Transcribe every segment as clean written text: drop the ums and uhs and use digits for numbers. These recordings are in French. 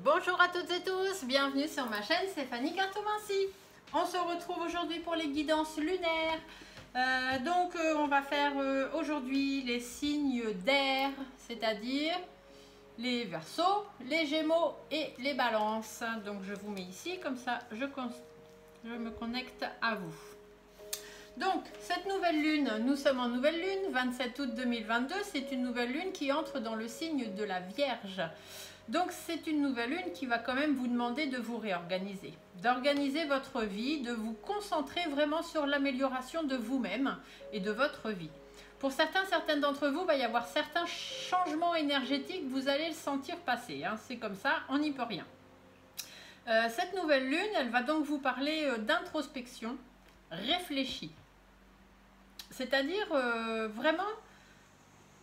Bonjour à toutes et tous, bienvenue sur ma chaîne, c'est Fanny Cartomancie. On se retrouve aujourd'hui pour les guidances lunaires. On va faire aujourd'hui les signes d'air, c'est-à-dire les Verseaux, les Gémeaux et les Balances. Donc je vous mets ici, comme ça je me connecte à vous. Donc cette nouvelle lune, nous sommes en nouvelle lune, 27 août 2022, c'est une nouvelle lune qui entre dans le signe de la Vierge. Donc c'est une nouvelle lune qui va quand même vous demander de vous réorganiser, d'organiser votre vie, de vous concentrer vraiment sur l'amélioration de vous-même et de votre vie. Pour certaines d'entre vous, il va y avoir certains changements énergétiques, vous allez le sentir passer, hein, c'est comme ça, on n'y peut rien. Cette nouvelle lune, elle va donc vous parler d'introspection réfléchie. C'est-à-dire vraiment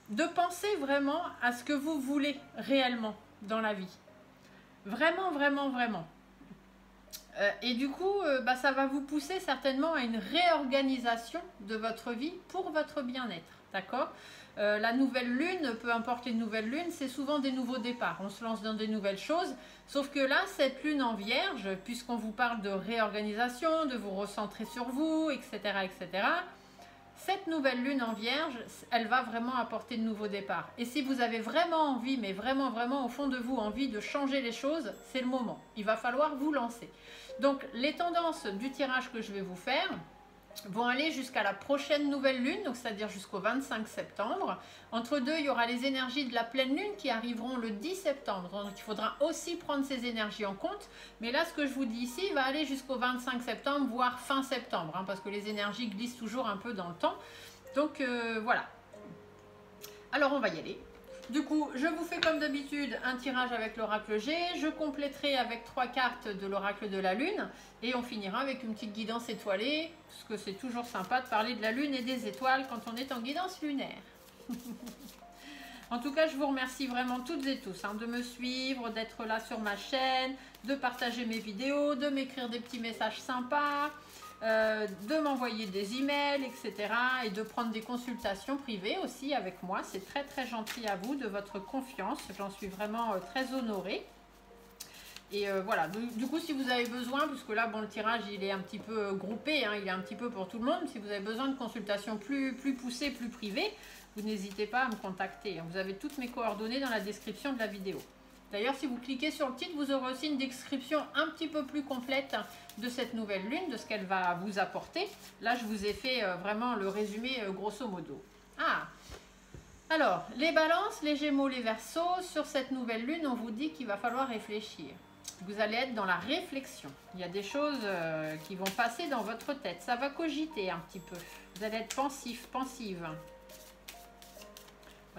de penser vraiment à ce que vous voulez réellement dans la vie. Vraiment, vraiment, vraiment. Et du coup, ça va vous pousser certainement à une réorganisation de votre vie pour votre bien-être. D'accord ? La nouvelle lune, peu importe les nouvelles lunes, c'est souvent des nouveaux départs. On se lance dans des nouvelles choses. Sauf que là, cette lune en Vierge, puisqu'on vous parle de réorganisation, de vous recentrer sur vous, etc., etc., cette nouvelle lune en Vierge, elle va vraiment apporter de nouveaux départs. Et si vous avez vraiment envie, mais vraiment, vraiment au fond de vous, envie de changer les choses, c'est le moment. Il va falloir vous lancer. Donc, les tendances du tirage que je vais vous faire vont aller jusqu'à la prochaine nouvelle lune, donc c'est-à-dire jusqu'au 25 septembre. Entre deux, il y aura les énergies de la pleine lune qui arriveront le 10 septembre. Donc il faudra aussi prendre ces énergies en compte. Mais là, ce que je vous dis ici va aller jusqu'au 25 septembre, voire fin septembre, hein, parce que les énergies glissent toujours un peu dans le temps. Donc voilà. Alors on va y aller. Du coup, je vous fais comme d'habitude un tirage avec l'oracle G. Je compléterai avec 3 cartes de l'oracle de la Lune. Et on finira avec une petite guidance étoilée. Parce que c'est toujours sympa de parler de la Lune et des étoiles quand on est en guidance lunaire. En tout cas, je vous remercie vraiment toutes et tous de me suivre, d'être là sur ma chaîne, de partager mes vidéos, de m'écrire des petits messages sympas. De m'envoyer des emails, etc. et de prendre des consultations privées aussi avec moi. C'est très très gentil à vous de votre confiance. J'en suis vraiment très honorée. Et voilà, du coup, si vous avez besoin, puisque là, bon, le tirage, il est un petit peu groupé, hein, il est un petit peu pour tout le monde. Si vous avez besoin de consultations plus poussées, plus privées, vous n'hésitez pas à me contacter. Vous avez toutes mes coordonnées dans la description de la vidéo. D'ailleurs, si vous cliquez sur le titre, vous aurez aussi une description un petit peu plus complète de cette nouvelle lune, de ce qu'elle va vous apporter. Là, je vous ai fait vraiment le résumé grosso modo. Ah, alors, les balances, les gémeaux, les verseaux, sur cette nouvelle lune, on vous dit qu'il va falloir réfléchir. Vous allez être dans la réflexion. Il y a des choses qui vont passer dans votre tête. Ça va cogiter un petit peu. Vous allez être pensif, pensive.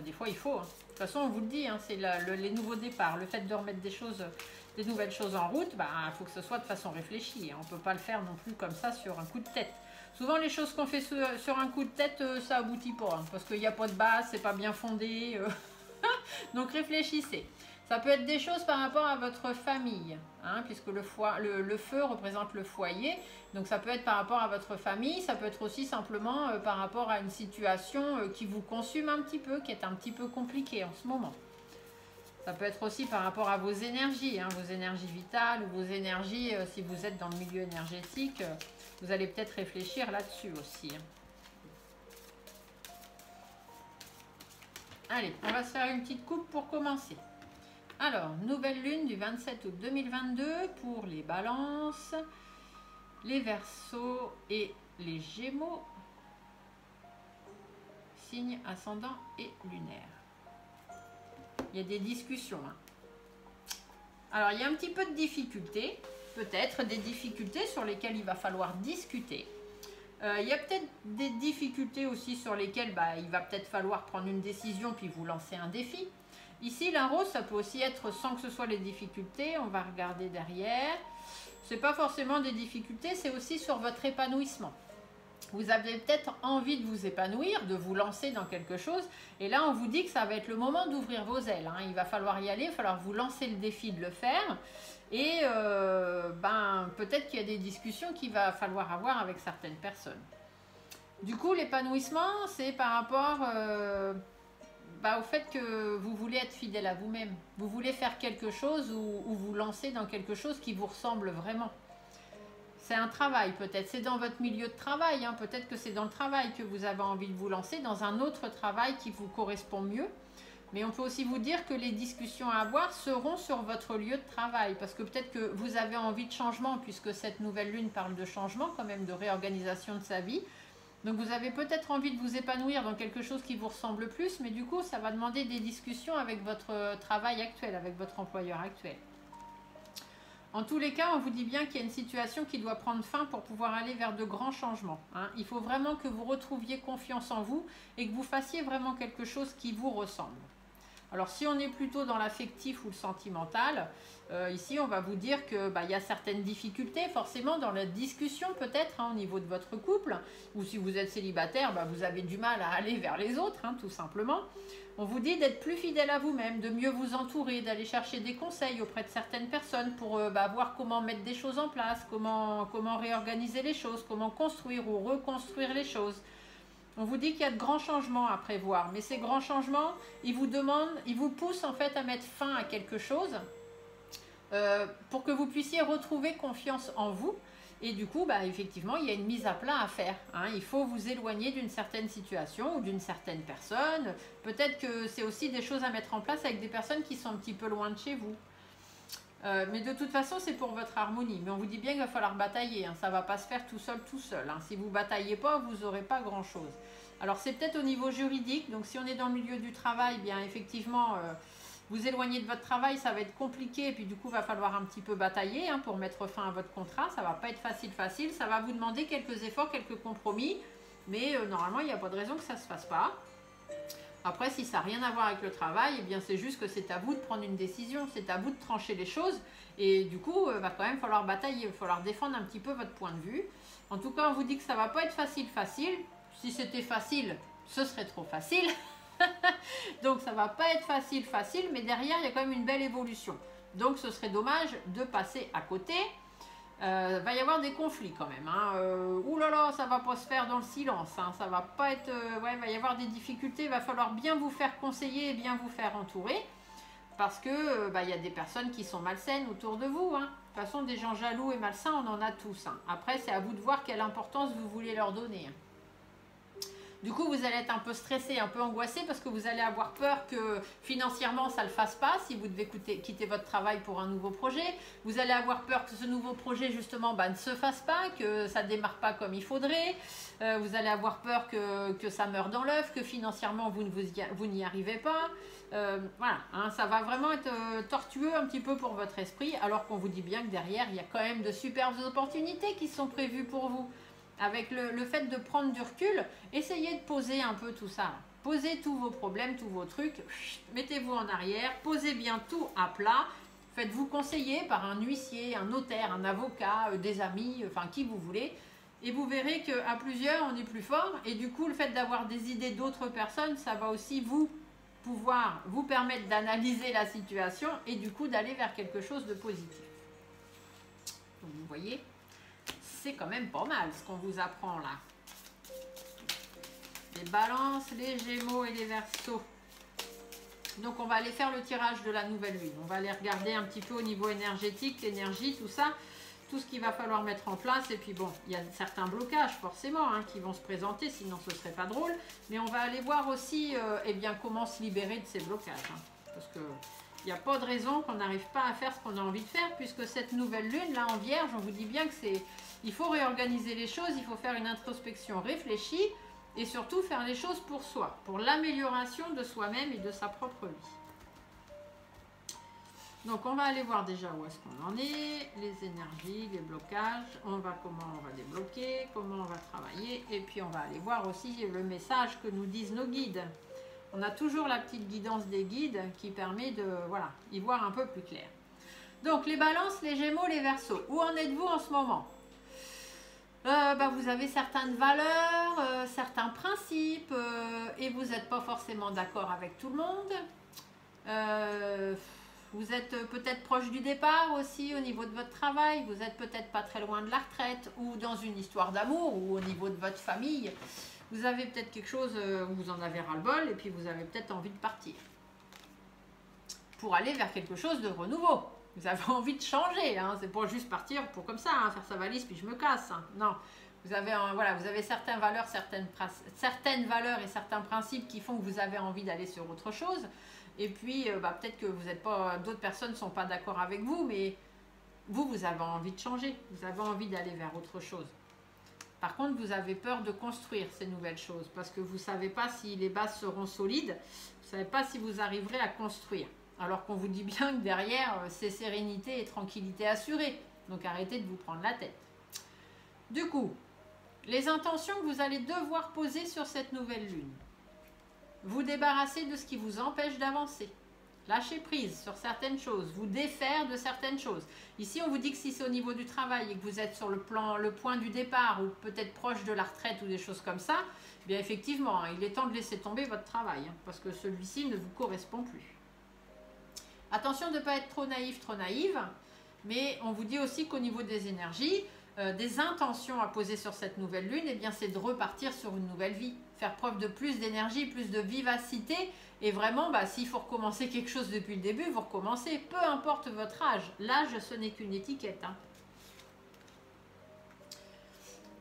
Des fois, il faut. De toute façon, on vous le dit, c'est les nouveaux départs. Le fait de remettre des nouvelles choses en route, il faut que ce soit de façon réfléchie. On ne peut pas le faire non plus comme ça sur un coup de tête. Souvent, les choses qu'on fait sur un coup de tête, ça aboutit pas. Parce qu'il n'y a pas de base, c'est pas bien fondé. Donc, réfléchissez. Ça peut être des choses par rapport à votre famille, puisque le feu représente le foyer. Donc ça peut être par rapport à votre famille, ça peut être aussi simplement par rapport à une situation qui vous consume un petit peu, qui est un petit peu compliquée en ce moment. Ça peut être aussi par rapport à vos énergies vitales ou vos énergies, si vous êtes dans le milieu énergétique, vous allez peut-être réfléchir là-dessus aussi. Allez, on va se faire une petite coupe pour commencer. Alors, nouvelle lune du 27 août 2022 pour les balances, les verseaux et les gémeaux, signes ascendant et lunaire. Il y a des discussions. Alors, il y a un petit peu de difficultés, peut-être des difficultés sur lesquelles il va falloir discuter. Il y a peut-être des difficultés aussi sur lesquelles il va peut-être falloir prendre une décision puis vous lancer un défi. Ici, la rose, ça peut aussi être sans que ce soit les difficultés. On va regarder derrière. Ce n'est pas forcément des difficultés, c'est aussi sur votre épanouissement. Vous avez peut-être envie de vous épanouir, de vous lancer dans quelque chose. Et là, on vous dit que ça va être le moment d'ouvrir vos ailes. Il va falloir y aller, il va falloir vous lancer le défi de le faire. Et peut-être qu'il y a des discussions qu'il va falloir avoir avec certaines personnes. Du coup, l'épanouissement, c'est par rapport au fait que vous voulez être fidèle à vous-même. Vous voulez faire quelque chose ou vous lancer dans quelque chose qui vous ressemble vraiment. C'est un travail peut-être, c'est dans votre milieu de travail, hein. Peut-être que c'est dans le travail que vous avez envie de vous lancer, dans un autre travail qui vous correspond mieux. Mais on peut aussi vous dire que les discussions à avoir seront sur votre lieu de travail, parce que peut-être que vous avez envie de changement, puisque cette nouvelle lune parle de changement, quand même de réorganisation de sa vie. Donc vous avez peut-être envie de vous épanouir dans quelque chose qui vous ressemble plus, mais du coup ça va demander des discussions avec votre travail actuel, avec votre employeur actuel. En tous les cas, on vous dit bien qu'il y a une situation qui doit prendre fin pour pouvoir aller vers de grands changements, hein. Il faut vraiment que vous retrouviez confiance en vous et que vous fassiez vraiment quelque chose qui vous ressemble. Alors si on est plutôt dans l'affectif ou le sentimental, ici on va vous dire que il y a certaines difficultés forcément dans la discussion peut-être, hein, au niveau de votre couple, ou si vous êtes célibataire, vous avez du mal à aller vers les autres, hein, tout simplement. On vous dit d'être plus fidèle à vous-même, de mieux vous entourer, d'aller chercher des conseils auprès de certaines personnes pour voir comment mettre des choses en place, comment réorganiser les choses, comment construire ou reconstruire les choses. On vous dit qu'il y a de grands changements à prévoir, mais ces grands changements, ils vous poussent en fait à mettre fin à quelque chose pour que vous puissiez retrouver confiance en vous. Et du coup, effectivement, il y a une mise à plat à faire, hein. Il faut vous éloigner d'une certaine situation ou d'une certaine personne. Peut-être que c'est aussi des choses à mettre en place avec des personnes qui sont un petit peu loin de chez vous. Mais de toute façon, c'est pour votre harmonie. Mais on vous dit bien qu'il va falloir batailler, hein. Ça ne va pas se faire tout seul, hein. Si vous ne bataillez pas, vous n'aurez pas grand-chose. Alors, c'est peut-être au niveau juridique. Donc, si on est dans le milieu du travail, bien effectivement, vous éloigner de votre travail, ça va être compliqué. Et puis, du coup, il va falloir un petit peu batailler, hein, pour mettre fin à votre contrat. Ça ne va pas être facile. Ça va vous demander quelques efforts, quelques compromis. Mais normalement, il n'y a pas de raison que ça ne se fasse pas. Après, si ça n'a rien à voir avec le travail, eh bien c'est juste que c'est à vous de prendre une décision, c'est à vous de trancher les choses. Et du coup, il va quand même falloir batailler, il va falloir défendre un petit peu votre point de vue. En tout cas, on vous dit que ça ne va pas être facile. Si c'était facile, ce serait trop facile. Donc, ça ne va pas être facile, mais derrière, il y a quand même une belle évolution. Donc, ce serait dommage de passer à côté. Va y avoir des conflits quand même, hein. Ouh là là, ça va pas se faire dans le silence, hein. Ça va pas être, ouais, va y avoir des difficultés. Il va falloir bien vous faire conseiller et bien vous faire entourer, parce que il y a des personnes qui sont malsaines autour de vous, hein. De toute façon, des gens jaloux et malsains, on en a tous, hein. Après, c'est à vous de voir quelle importance vous voulez leur donner, hein. Du coup, vous allez être un peu stressé, un peu angoissé, parce que vous allez avoir peur que financièrement, ça ne le fasse pas si vous devez quitter votre travail pour un nouveau projet. Vous allez avoir peur que ce nouveau projet, justement, ne se fasse pas, que ça ne démarre pas comme il faudrait. Vous allez avoir peur que ça meure dans l'œuf, que financièrement, vous n'y arrivez pas. Voilà, hein, ça va vraiment être tortueux un petit peu pour votre esprit, alors qu'on vous dit bien que derrière, il y a quand même de superbes opportunités qui sont prévues pour vous. Avec le fait de prendre du recul, essayez de poser un peu tout ça. Posez tous vos problèmes, tous vos trucs, mettez-vous en arrière, posez bien tout à plat, faites-vous conseiller par un huissier, un notaire, un avocat, des amis, enfin qui vous voulez, et vous verrez qu'à plusieurs, on est plus fort, et du coup, le fait d'avoir des idées d'autres personnes, ça va aussi pouvoir vous permettre d'analyser la situation, et du coup, d'aller vers quelque chose de positif. Donc, vous voyez, c'est quand même pas mal ce qu'on vous apprend là. Les balances, les gémeaux et les verseaux. Donc on va aller faire le tirage de la nouvelle lune. On va aller regarder un petit peu au niveau énergétique, l'énergie, tout ça. Tout ce qu'il va falloir mettre en place. Et puis bon, il y a certains blocages forcément, hein, qui vont se présenter, sinon ce serait pas drôle. Mais on va aller voir aussi eh bien, comment se libérer de ces blocages, hein. Parce que il n'y a pas de raison qu'on n'arrive pas à faire ce qu'on a envie de faire, puisque cette nouvelle lune là en Vierge, on vous dit bien que c'est... Il faut réorganiser les choses, il faut faire une introspection réfléchie et surtout faire les choses pour soi, pour l'amélioration de soi-même et de sa propre vie. Donc on va aller voir déjà où est-ce qu'on en est, les énergies, les blocages, comment on va débloquer, comment on va travailler, et puis on va aller voir aussi le message que nous disent nos guides. On a toujours la petite guidance des guides qui permet de y voir un peu plus clair. Donc les balances, les gémeaux, les verseaux, où en êtes-vous en ce moment ? Vous avez certaines valeurs, certains principes, et vous n'êtes pas forcément d'accord avec tout le monde. Vous êtes peut-être proche du départ aussi au niveau de votre travail. Vous n'êtes peut-être pas très loin de la retraite ou dans une histoire d'amour ou au niveau de votre famille. Vous avez peut-être quelque chose où vous en avez ras-le-bol et puis vous avez peut-être envie de partir. Pour aller vers quelque chose de renouveau. Vous avez envie de changer, hein. C'est pas juste partir pour comme ça, hein, faire sa valise puis je me casse. Hein. Non, vous avez, voilà, vous avez certaines valeurs, certaines valeurs et certains principes qui font que vous avez envie d'aller sur autre chose. Et puis, peut-être que vous n'êtes pas, d'autres personnes ne sont pas d'accord avec vous, mais vous avez envie de changer. Vous avez envie d'aller vers autre chose. Par contre, vous avez peur de construire ces nouvelles choses parce que vous ne savez pas si les bases seront solides. Vous ne savez pas si vous arriverez à construire. Alors qu'on vous dit bien que derrière, c'est sérénité et tranquillité assurée. Donc arrêtez de vous prendre la tête. Du coup, les intentions que vous allez devoir poser sur cette nouvelle lune. Vous débarrasser de ce qui vous empêche d'avancer. Lâcher prise sur certaines choses. Vous défaire de certaines choses. Ici, on vous dit que si c'est au niveau du travail et que vous êtes sur le point du départ ou peut-être proche de la retraite ou des choses comme ça, eh bien effectivement, il est temps de laisser tomber votre travail parce que celui-ci ne vous correspond plus. Attention de ne pas être trop naïf, trop naïve, mais on vous dit aussi qu'au niveau des énergies, des intentions à poser sur cette nouvelle lune, eh bien c'est de repartir sur une nouvelle vie, faire preuve de plus d'énergie, plus de vivacité, et vraiment, s'il faut recommencer quelque chose depuis le début, vous recommencez, peu importe votre âge. L'âge, ce n'est qu'une étiquette. Hein.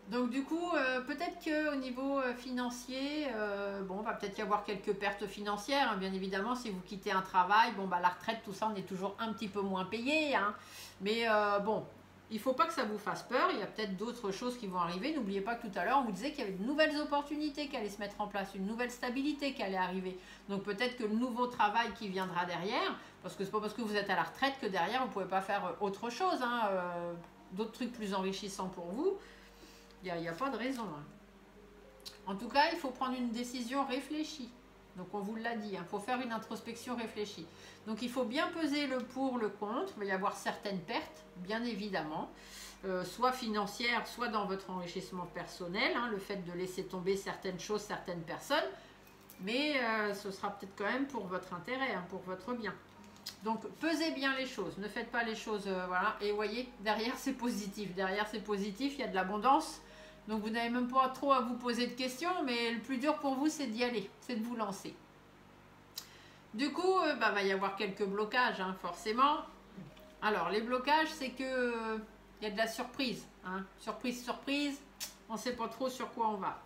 Donc du coup, peut-être qu'au niveau financier, va peut-être y avoir quelques pertes financières. Hein, bien évidemment, si vous quittez un travail, la retraite, tout ça, on est toujours un petit peu moins payé. Hein, mais il ne faut pas que ça vous fasse peur. Il y a peut-être d'autres choses qui vont arriver. N'oubliez pas que tout à l'heure, on vous disait qu'il y avait de nouvelles opportunités qui allaient se mettre en place, une nouvelle stabilité qui allait arriver. Donc peut-être que le nouveau travail qui viendra derrière, parce que ce n'est pas parce que vous êtes à la retraite que derrière, vous ne pouvez pas faire autre chose, hein, d'autres trucs plus enrichissants pour vous. Il n'y a pas de raison. Hein. En tout cas, il faut prendre une décision réfléchie. Donc on vous l'a dit, il faut faire une introspection réfléchie. Donc il faut bien peser le pour, le contre. Il va y avoir certaines pertes, bien évidemment, soit financières, soit dans votre enrichissement personnel, hein, le fait de laisser tomber certaines choses, certaines personnes. Mais ce sera peut-être quand même pour votre intérêt, hein, pour votre bien. Donc pesez bien les choses, ne faites pas les choses, voilà. Et voyez, derrière c'est positif, il y a de l'abondance. Donc vous n'avez même pas trop à vous poser de questions, mais le plus dur pour vous, c'est d'y aller, c'est de vous lancer. Du coup, va y avoir quelques blocages, hein, forcément. Alors, les blocages, c'est que il y a de la surprise. Hein. Surprise, surprise, on ne sait pas trop sur quoi on va.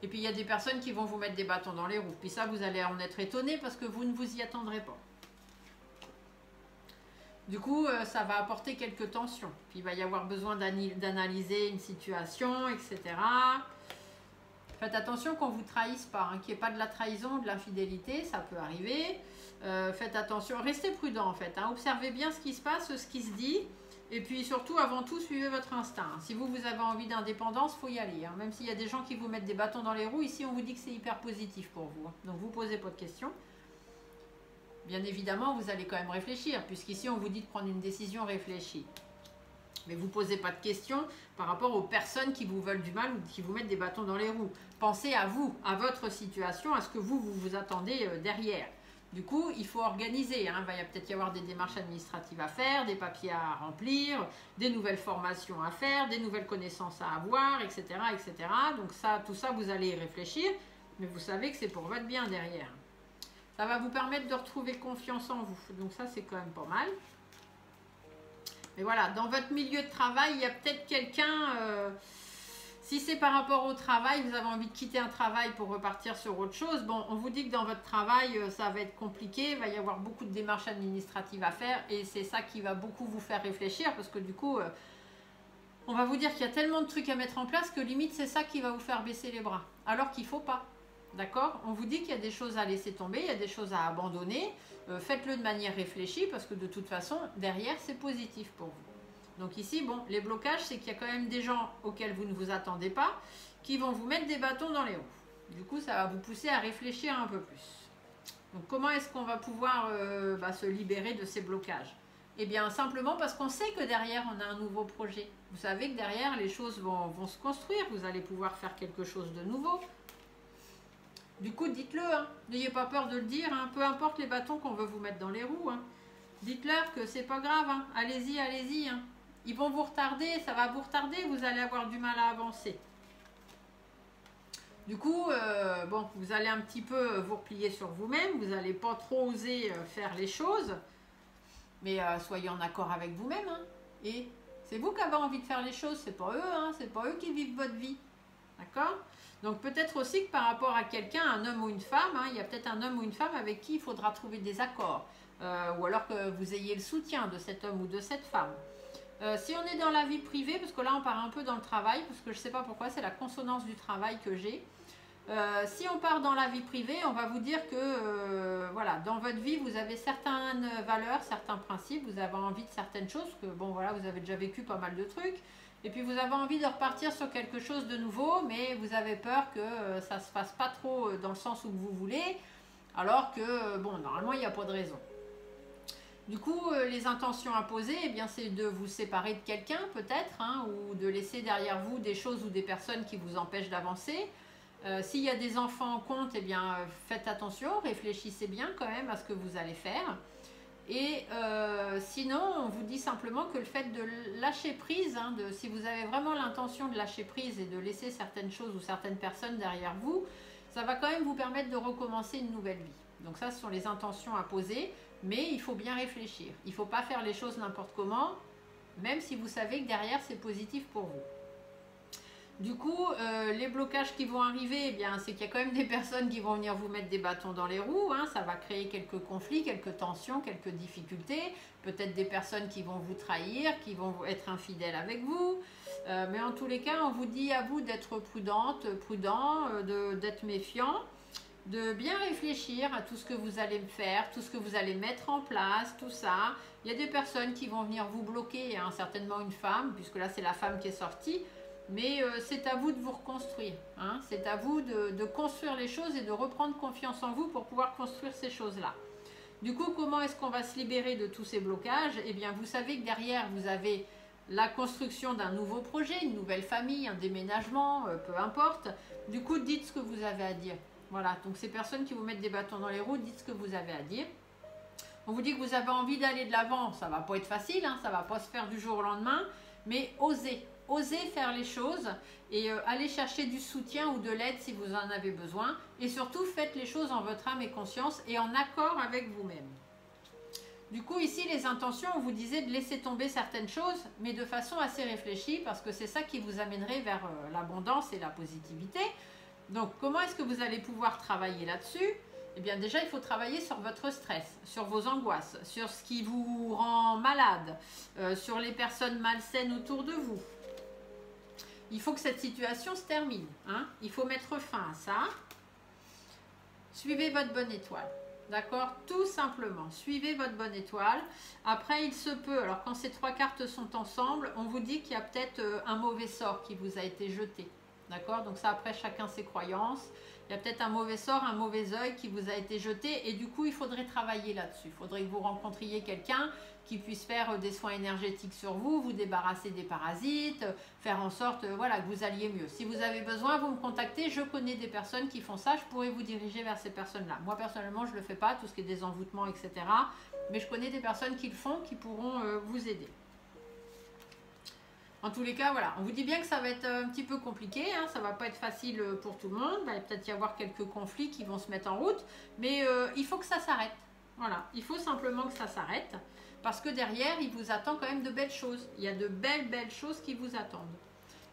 Et puis, il y a des personnes qui vont vous mettre des bâtons dans les roues. Puis ça, vous allez en être étonné parce que vous ne vous y attendrez pas. Du coup, ça va apporter quelques tensions. Puis il va y avoir besoin d'analyser une situation, etc. Faites attention qu'on ne vous trahisse pas, hein, qu'il n'y ait pas de la trahison, de l'infidélité, ça peut arriver. Faites attention, restez prudent en fait. Hein, observez bien ce qui se passe, ce qui se dit. Et puis surtout, avant tout, suivez votre instinct. Si vous avez envie d'indépendance, il faut y aller. Hein, même s'il y a des gens qui vous mettent des bâtons dans les roues, ici on vous dit que c'est hyper positif pour vous. Hein, donc vous ne posez pas de questions. Bien évidemment, vous allez quand même réfléchir, puisqu'ici, on vous dit de prendre une décision réfléchie. Mais vous ne posez pas de questions par rapport aux personnes qui vous veulent du mal ou qui vous mettent des bâtons dans les roues. Pensez à vous, à votre situation, à ce que vous attendez derrière. Du coup, il faut organiser. Hein. Il va peut-être y avoir des démarches administratives à faire, des papiers à remplir, des nouvelles formations à faire, des nouvelles connaissances à avoir, etc. etc. Donc ça, tout ça, vous allez y réfléchir, mais vous savez que c'est pour votre bien derrière. Ça va vous permettre de retrouver confiance en vous. Donc ça, c'est quand même pas mal. Mais voilà, dans votre milieu de travail, il y a peut-être quelqu'un... si c'est par rapport au travail, vous avez envie de quitter un travail pour repartir sur autre chose, bon, on vous dit que dans votre travail, ça va être compliqué. Il va y avoir beaucoup de démarches administratives à faire. Et c'est ça qui va beaucoup vous faire réfléchir. Parce que du coup, on va vous dire qu'il y a tellement de trucs à mettre en place que limite, c'est ça qui va vous faire baisser les bras. Alors qu'il ne faut pas. D'accord? On vous dit qu'il y a des choses à laisser tomber, il y a des choses à abandonner. Faites-le de manière réfléchie parce que de toute façon, derrière, c'est positif pour vous. Donc ici, bon, les blocages, c'est qu'il y a quand même des gens auxquels vous ne vous attendez pas qui vont vous mettre des bâtons dans les roues. Du coup, ça va vous pousser à réfléchir un peu plus. Donc comment est-ce qu'on va pouvoir se libérer de ces blocages? Eh bien, simplement parce qu'on sait que derrière, on a un nouveau projet. Vous savez que derrière, les choses vont se construire. Vous allez pouvoir faire quelque chose de nouveau. Du coup, dites-le, hein. N'ayez pas peur de le dire, hein. Peu importe les bâtons qu'on veut vous mettre dans les roues. Hein. Dites-leur que c'est pas grave, hein. Allez-y, allez-y. Hein. Ils vont vous retarder, ça va vous retarder, vous allez avoir du mal à avancer. Du coup, bon, vous allez un petit peu vous replier sur vous-même, vous n'allez pas trop oser faire les choses, mais soyez en accord avec vous-même. Hein. Et c'est vous qui avez envie de faire les choses, c'est pas eux, hein, c'est pas eux qui vivent votre vie. D'accord? Donc peut-être aussi que par rapport à quelqu'un, un homme ou une femme, hein, il y a peut-être un homme ou une femme avec qui il faudra trouver des accords. Ou alors que vous ayez le soutien de cet homme ou de cette femme. Si on est dans la vie privée, parce que là on part un peu dans le travail, parce que je ne sais pas pourquoi, c'est la consonance du travail que j'ai. Si on part dans la vie privée, on va vous dire que voilà, dans votre vie, vous avez certaines valeurs, certains principes, vous avez envie de certaines choses, que bon voilà, vous avez déjà vécu pas mal de trucs, et puis vous avez envie de repartir sur quelque chose de nouveau, mais vous avez peur que ça ne se fasse pas trop dans le sens où vous voulez, alors que bon, normalement, il n'y a pas de raison. Du coup, les intentions à poser, eh bien, c'est de vous séparer de quelqu'un peut-être, hein, ou de laisser derrière vous des choses ou des personnes qui vous empêchent d'avancer. S'il y a des enfants en compte, eh bien, faites attention, réfléchissez bien quand même à ce que vous allez faire. Et sinon, on vous dit simplement que le fait de lâcher prise, hein, si vous avez vraiment l'intention de lâcher prise et de laisser certaines choses ou certaines personnes derrière vous, ça va quand même vous permettre de recommencer une nouvelle vie. Donc ça, ce sont les intentions à poser, mais il faut bien réfléchir. Il ne faut pas faire les choses n'importe comment, même si vous savez que derrière, c'est positif pour vous. Du coup, les blocages qui vont arriver, eh bien, c'est qu'il y a quand même des personnes qui vont venir vous mettre des bâtons dans les roues. Hein, ça va créer quelques conflits, quelques tensions, quelques difficultés. Peut-être des personnes qui vont vous trahir, qui vont être infidèles avec vous. Mais en tous les cas, on vous dit à vous d'être prudente, prudent, d'être méfiant, de bien réfléchir à tout ce que vous allez faire, tout ce que vous allez mettre en place, tout ça. Il y a des personnes qui vont venir vous bloquer, hein, certainement une femme, puisque là c'est la femme qui est sortie. Mais c'est à vous de vous reconstruire. Hein. C'est à vous de construire les choses et de reprendre confiance en vous pour pouvoir construire ces choses-là. Du coup, comment est-ce qu'on va se libérer de tous ces blocages? Eh bien, vous savez que derrière, vous avez la construction d'un nouveau projet, une nouvelle famille, un déménagement, peu importe. Du coup, dites ce que vous avez à dire. Voilà, donc ces personnes qui vous mettent des bâtons dans les roues, dites ce que vous avez à dire. On vous dit que vous avez envie d'aller de l'avant. Ça ne va pas être facile, hein, ça ne va pas se faire du jour au lendemain, mais osez. Osez faire les choses et allez chercher du soutien ou de l'aide si vous en avez besoin. Et surtout, faites les choses en votre âme et conscience et en accord avec vous-même. Du coup, ici, les intentions, on vous disait de laisser tomber certaines choses, mais de façon assez réfléchie, parce que c'est ça qui vous amènerait vers l'abondance et la positivité. Donc, comment est-ce que vous allez pouvoir travailler là-dessus? Eh bien, déjà, il faut travailler sur votre stress, sur vos angoisses, sur ce qui vous rend malade, sur les personnes malsaines autour de vous. Il faut que cette situation se termine. Hein. Il faut mettre fin à ça. Suivez votre bonne étoile. D'accord? Tout simplement. Suivez votre bonne étoile. Après, il se peut, alors quand ces trois cartes sont ensemble, on vous dit qu'il y a peut-être un mauvais sort qui vous a été jeté. D'accord? Donc ça, après, chacun ses croyances. Il y a peut-être un mauvais sort, un mauvais œil qui vous a été jeté. Et du coup, il faudrait travailler là-dessus. Il faudrait que vous rencontriez quelqu'un qui puisse faire des soins énergétiques sur vous, vous débarrasser des parasites, faire en sorte voilà, que vous alliez mieux. Si vous avez besoin, vous me contactez. Je connais des personnes qui font ça. Je pourrais vous diriger vers ces personnes-là. Moi, personnellement, je ne le fais pas, tout ce qui est des envoûtements, etc. Mais je connais des personnes qui le font, qui pourront vous aider. En tous les cas, voilà, on vous dit bien que ça va être un petit peu compliqué, hein, ça ne va pas être facile pour tout le monde, il va peut-être y avoir quelques conflits qui vont se mettre en route, mais il faut que ça s'arrête. Voilà, il faut simplement que ça s'arrête, parce que derrière, il vous attend quand même de belles choses. Il y a de belles choses qui vous attendent.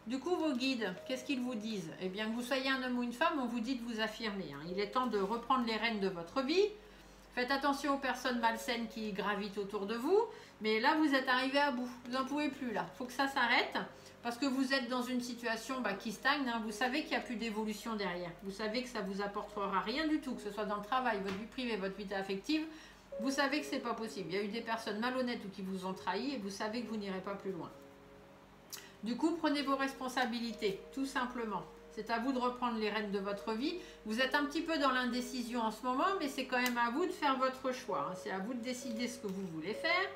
Du coup, vos guides, qu'est-ce qu'ils vous disent? Eh bien, que vous soyez un homme ou une femme, on vous dit de vous affirmer. Hein. Il est temps de reprendre les rênes de votre vie. Faites attention aux personnes malsaines qui gravitent autour de vous. Mais là, vous êtes arrivé à bout. Vous n'en pouvez plus là. Il faut que ça s'arrête parce que vous êtes dans une situation qui stagne. Hein. Vous savez qu'il n'y a plus d'évolution derrière. Vous savez que ça ne vous apportera rien du tout, que ce soit dans le travail, votre vie privée, votre vie affective. Vous savez que ce n'est pas possible. Il y a eu des personnes malhonnêtes ou qui vous ont trahi et vous savez que vous n'irez pas plus loin. Du coup, prenez vos responsabilités, tout simplement. C'est à vous de reprendre les rênes de votre vie. Vous êtes un petit peu dans l'indécision en ce moment, mais c'est quand même à vous de faire votre choix. Hein. C'est à vous de décider ce que vous voulez faire.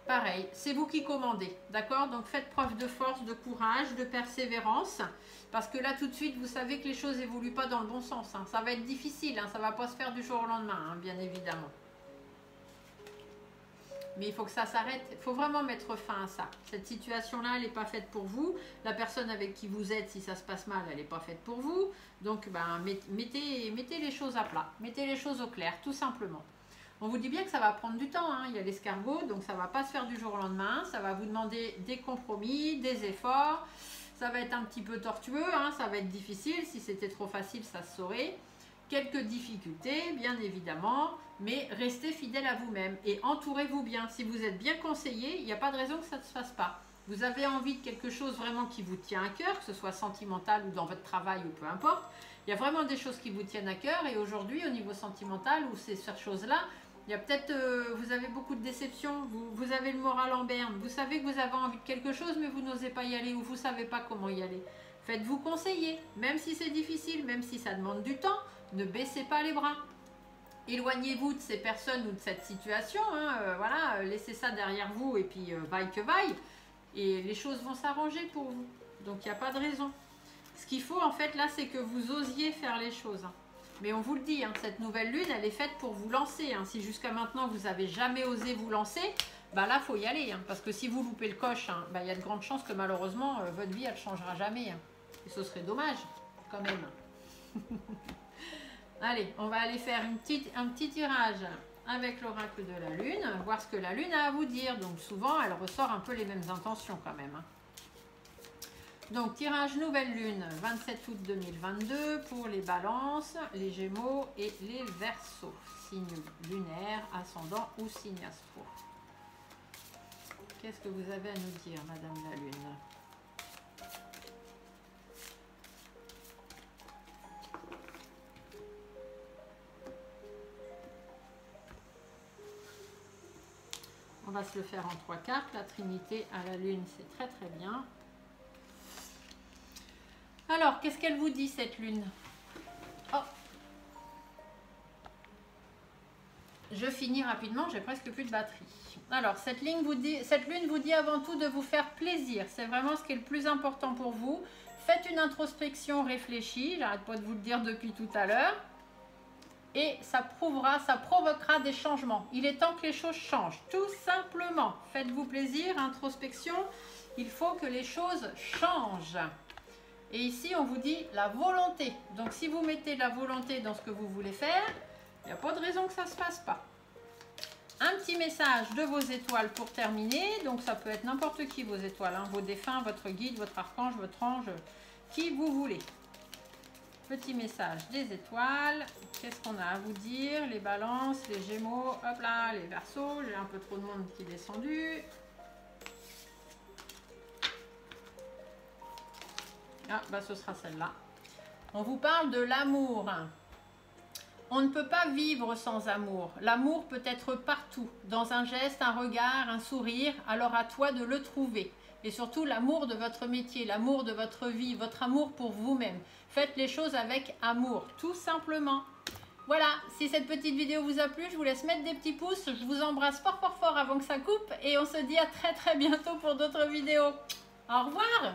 Pareil, c'est vous qui commandez, d'accord? Donc faites preuve de force, de courage, de persévérance, parce que là tout de suite, vous savez que les choses n'évoluent pas dans le bon sens. Hein. Ça va être difficile, hein. Ça ne va pas se faire du jour au lendemain, hein, bien évidemment. Mais il faut que ça s'arrête. Il faut vraiment mettre fin à ça. Cette situation-là, elle n'est pas faite pour vous. La personne avec qui vous êtes, si ça se passe mal, elle n'est pas faite pour vous. Donc, ben, mettez les choses à plat. Mettez les choses au clair, tout simplement. On vous dit bien que ça va prendre du temps. Hein. Il y a l'escargot, donc ça ne va pas se faire du jour au lendemain. Ça va vous demander des compromis, des efforts. Ça va être un petit peu tortueux, hein. Ça va être difficile. Si c'était trop facile, ça se saurait. Quelques difficultés, bien évidemment, mais restez fidèle à vous-même et entourez-vous bien. Si vous êtes bien conseillé, il n'y a pas de raison que ça ne se fasse pas. Vous avez envie de quelque chose vraiment qui vous tient à cœur, que ce soit sentimental ou dans votre travail ou peu importe. Il y a vraiment des choses qui vous tiennent à cœur et aujourd'hui, au niveau sentimental ou ces choses-là, il y a peut-être, vous avez beaucoup de déceptions, vous avez le moral en berne, vous savez que vous avez envie de quelque chose mais vous n'osez pas y aller ou vous ne savez pas comment y aller. Faites-vous conseiller, même si c'est difficile, même si ça demande du temps. Ne baissez pas les bras. Éloignez-vous de ces personnes ou de cette situation. Hein, voilà, laissez ça derrière vous et puis vaille que vaille. Et les choses vont s'arranger pour vous. Donc il n'y a pas de raison. Ce qu'il faut en fait là, c'est que vous osiez faire les choses. Hein. Mais on vous le dit, hein, cette nouvelle lune, elle est faite pour vous lancer. Hein. Si jusqu'à maintenant vous n'avez jamais osé vous lancer, bah là, il faut y aller. Hein, parce que si vous loupez le coche, hein, bah, y a de grandes chances que malheureusement, votre vie, elle ne changera jamais. Hein. Et ce serait dommage, quand même. Allez, on va aller faire un petit tirage avec l'oracle de la lune, voir ce que la lune a à vous dire. Donc souvent, elle ressort un peu les mêmes intentions quand même. Hein. Donc tirage nouvelle lune, 27 août 2022 pour les balances, les gémeaux et les verseaux. Signe lunaire, ascendant ou signe astro. Qu'est-ce que vous avez à nous dire, Madame la Lune ? On va se le faire en 3 cartes. La Trinité à la Lune, c'est très très bien. Alors, qu'est-ce qu'elle vous dit cette Lune? Oh, je finis rapidement, j'ai presque plus de batterie. Alors, cette Lune vous dit avant tout de vous faire plaisir. C'est vraiment ce qui est le plus important pour vous. Faites une introspection réfléchie. J'arrête pas de vous le dire depuis tout à l'heure. Et ça provoquera des changements. Il est temps que les choses changent, tout simplement. Faites-vous plaisir, introspection. Il faut que les choses changent. Et ici, on vous dit la volonté. Donc, si vous mettez de la volonté dans ce que vous voulez faire, il n'y a pas de raison que ça ne se passe pas. Un petit message de vos étoiles pour terminer. Donc, ça peut être n'importe qui, vos étoiles. Hein, vos défunts, votre guide, votre archange, votre ange, qui vous voulez. Petit message des étoiles. Qu'est-ce qu'on a à vous dire? Les balances, les gémeaux, hop là, les verseaux. J'ai un peu trop de monde qui est descendu. Ah, bah ce sera celle-là. On vous parle de l'amour. On ne peut pas vivre sans amour. L'amour peut être partout, dans un geste, un regard, un sourire. Alors à toi de le trouver. Et surtout l'amour de votre métier, l'amour de votre vie, votre amour pour vous-même. Faites les choses avec amour, tout simplement. Voilà, si cette petite vidéo vous a plu, je vous laisse mettre des petits pouces. Je vous embrasse fort fort fort avant que ça coupe. Et on se dit à très très bientôt pour d'autres vidéos. Au revoir!